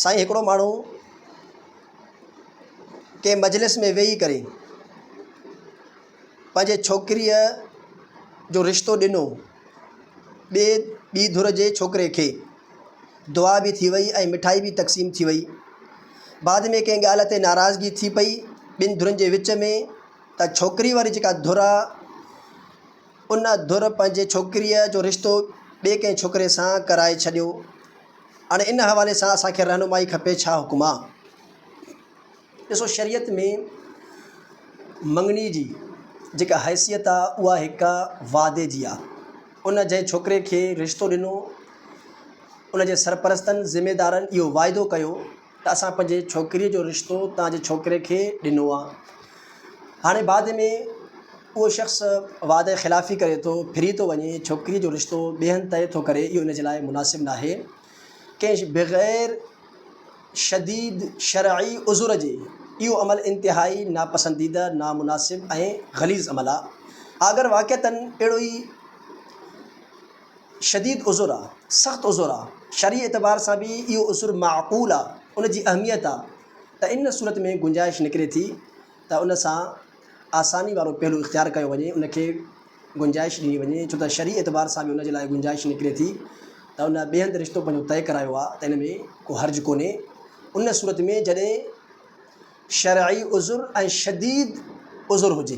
साईं हिकिड़ो माण्हू कंहिं मजलिस में वेही करे पंहिंजे छोकिरीअ जो रिश्तो ॾिनो ॿी धुर जे छोकिरे खे। दुआ बि थी वई ऐं मिठाई बि तक़सीम थी वई। बाद में कंहिं ॻाल्हि ते नाराज़गी थी पई ॿिनि धुरनि जे विच में, त छोकिरी वारी जेका धुर आहे उन धुर पंहिंजे छोकिरीअ जो रिश्तो ॿिए कंहिं छोकिरे सां कराए छॾियो। हाणे इन हवाले सां असांखे रहनुमाई खपे, छा हुकुम आहे। ॾिसो, शरीयत में मंगनी जी जेका हैसियत आहे उहा हिकु वादे जी आहे। उन जंहिं छोकिरे खे रिश्तो ॾिनो उन जे सरपरस्तनि ज़िमेदारनि इहो वाइदो कयो त असां पंहिंजे छोकिरीअ जो रिश्तो तव्हांजे छोकिरे खे ॾिनो आहे। हाणे बाद में उहो शख़्स वादे ख़िलाफ़ी करे थो, फिरी थो वञे, छोकिरीअ जो रिश्तो ॿिए हंधि तइ थो करे, इहो इन जे लाइ मुनासिब न आहे। कंहिं बग़ैर शदीद शरई उज़ुर जे इहो अमल इंतिहाई नापसंदीदा, नामुनासिब ऐं ग़लीज़ अमल आहे। अगरि वाक़िअतन अहिड़ो ई शदीद उज़ुर आहे, सख़्तु उज़ुर आहे, शरई एतबार सां बि इहो उज़ुर माक़ूल आहे, उन जी अहमियत आहे, त इन सूरत में गुंजाइश निकिरे थी त उन सां आसानी वारो पहलू इख़्तियार कयो वञे, उनखे गुंजाइश ॾिनी वञे। छो त शरई एतबार सां बि उन जे लाइ गुंजाइश निकिरे थी त उन ॿिए हंधि रिश्तो पंहिंजो तइ करायो आहे, त इन में को हर्ज कोन्हे। उन सूरत में जॾहिं शरई उज़ुर ऐं शदीद उज़ुर हुजे